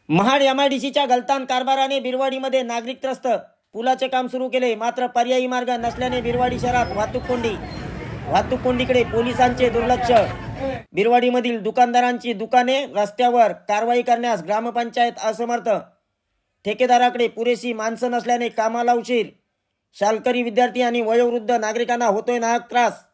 महाड एमआयडीसीच्या गलतान कारभाराने बिरवाडीमध्ये नागरिक त्रस्त. पुलाचे काम सुरू केले, मात्र पर्यायी मार्ग नसल्याने बिरवाडी शहरात वाहतूक कोंडीकडे पोलिसांचे दुर्लक्ष. बिरवाडीमधील दुकानदारांची दुकाने रस्त्यावर, कारवाई करण्यास ग्रामपंचायत असमर्थ. ठेकेदाराकडे पुरेशी माणसं नसल्याने कामाला उशीर. शाळकरी विद्यार्थी आणि वयोवृद्ध नागरिकांना होतोय नाहक त्रास.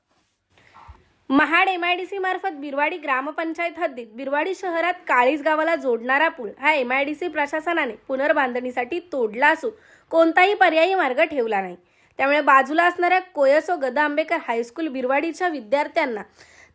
महाड एमआयडीसी मार्फत बिरवाडी ग्रामपंचायत हद्दीत बिरवाडी शहरात काळीज गावाला जोडणारा पूल हा एमआयडीसी प्रशासनाने पुनर्बांधणीसाठी तोडला असून कोणताही पर्यायी मार्ग ठेवला नाही. त्यामुळे बाजूला असणाऱ्या कोयसो गदा आंबेकर हायस्कूल बिरवाडीच्या विद्यार्थ्यांना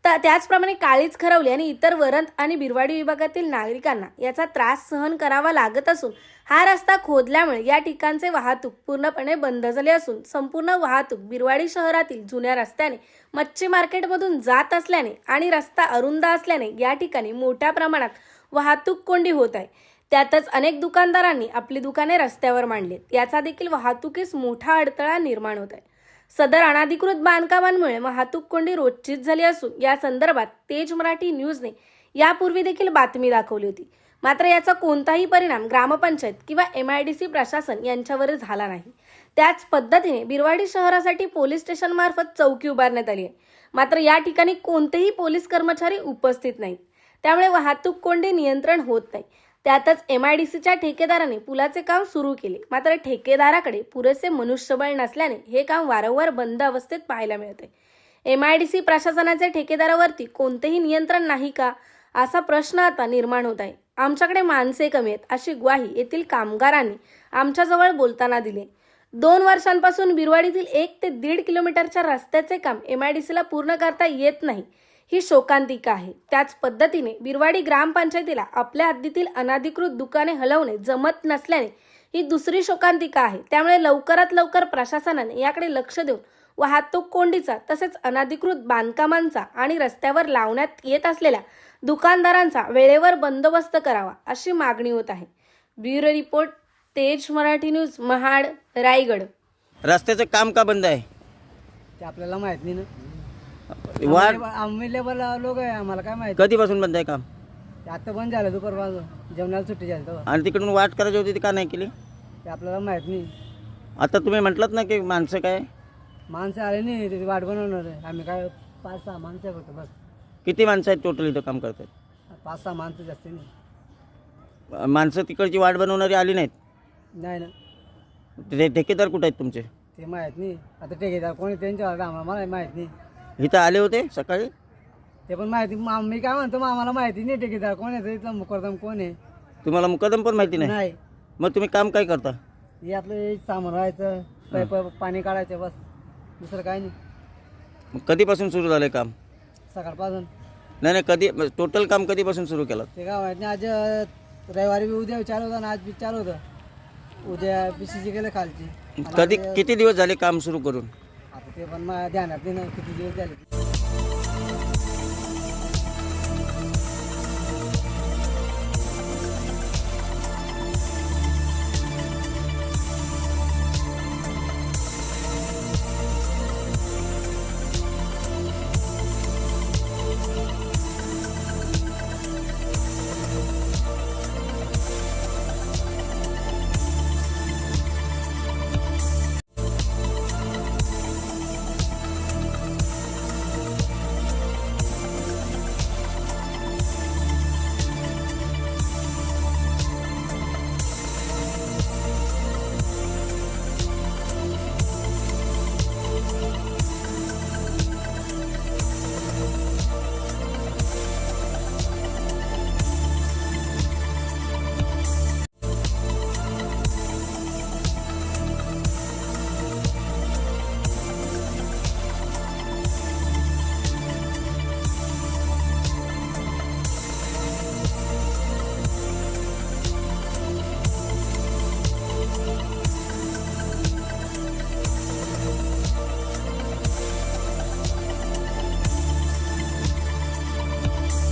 त्याचप्रमाणे काळीज खरवली आणि इतर वरंत आणि बिरवाडी विभागातील नागरिकांना याचा त्रास सहन करावा लागत असून हा रस्ता खोदल्यामुळे या ठिकाणचे वाहतूक पूर्णपणे बंद झाली असून संपूर्ण वाहतूक बिरवाडी शहरातील जुन्या रस्त्याने मच्छी मार्केटमधून जात असल्याने आणि रस्ता अरुंद असल्याने या ठिकाणी मोठ्या प्रमाणात वाहतूक कोंडी होत आहे. त्यातच अनेक दुकानदारांनी आपली दुकाने रस्त्यावर मांडलीत. याचा देखील वाहतुकीस मोठा अडथळा निर्माण होत आहे. सदर अनधिकृत बांधकामांमुळे वाहतूक कोंडी रोजचीच झाली असून या संदर्भात तेज मराठी न्यूजने यापूर्वी देखील बातमी दाखवली होती. मात्र याचा कोणताही परिणाम ग्रामपंचायत किंवा एमआयडीसी प्रशासन यांच्यावर झाला नाही. त्याच पद्धतीने बिरवाडी शहरासाठी पोलीस स्टेशन मार्फत चौकी उभारण्यात आली आहे. मात्र या ठिकाणी कोणतेही पोलीस कर्मचारी उपस्थित नाहीत. त्यामुळे वाहतूक कोंडी नियंत्रण होत नाही. त्यातच एमआयडीसीच्या ठेकेदाराने पुलाचे काम सुरू केले, मात्र ठेकेदाराकडे पुरेसे मनुष्यबळ नसल्याने हे काम वारंवार बंद अवस्थेत पाहायला मिळते. एमआयडीसी प्रशासनाचे ठेकेदारावरती कोणतेही नियंत्रण नाही का, असा प्रश्न आता निर्माण होत आहे. आमच्याकडे माणसे कमी आहेत अशी ग्वाही येथील कामगारांनी आमच्याजवळ बोलताना दिली. 2 वर्षांपासून बिरवाडीतील 1 ते 1.5 किलोमीटरच्या रस्त्याचे काम एमआयडीसीला पूर्ण करता येत नाही, ही शोकांतिका आहे. त्याच पद्धतीने बिरवाडी ग्रामपंचायतीला आपल्या हद्दीतील अनधिकृत दुकाने हलवणे जमत नसल्याने ही दुसरी शोकांतिका आहे. त्यामुळे लवकरात लवकर प्रशासनाने याकडे लक्ष देऊन वाहतूक कोंडीचा तसेच अनधिकृत बांधकामांचा आणि रस्त्यावर लावण्यात येत असलेल्या दुकानदारांचा वेळेवर बंदोबस्त करावा अशी मागणी होत आहे. ब्युरो रिपोर्ट, तेज मराठी न्यूज, महाड, रायगड. रस्त्याचं काम का बंद आहे ते आपल्याला माहित नाही ना. आम्ही लेबर लोक आहे, आम्हाला काय माहिती. कधीपासून बंद आहे काम? ते आता बंद झालं दुपारपासून, जेवणाला सुट्टी झाली तेव्हा. आणि तिकडून वाट करायची होती ती का नाही केली? ते आपल्याला माहित नाही. आता तुम्ही म्हटलं ना की माणसं काय माणसं आले नाही, ते वाट बनवणार आहे. आम्ही काय 5-6 माणसं आहे फक्त, बस. किती माणसं आहेत टोटल इथं काम करतात? 5-6 माणसं जास्त नाही. माणसं तिकडची वाट बनवणारी आली नाहीत? नाही ना, ते ठेकेदार कुठे आहेत तुमचे? ते माहीत नाही. आता ठेकेदार कोणी त्यांच्या मला माहीत नाही. इथं आले होते सकाळी? ते पण माहिती. मी काय म्हणतो, मग आम्हाला माहिती नाही ठेकेदार कोण आहे, इथला मुकरदम कोण आहे. तुम्हाला मुकदम पण माहिती नाही? नाही. मग तुम्ही काम काय करता? हे आपलं सामान राहायचं, पाईप पाणी काढायचं, बस. दुसरं काय नाही. मग कधीपासून सुरू झालं काम? सकाळपासून. नाही, कधी टोटल काम कधीपासून सुरू केलं? ते काय माहित नाही. आज रविवारी बी उद्या चालू होतं आणि आज बी चालू होतं. उद्या बीसीची गेलं खालची. किती दिवस झाले काम सुरू करून? आता ते पण ध्यानात नाही ना, किती दिवस झाले.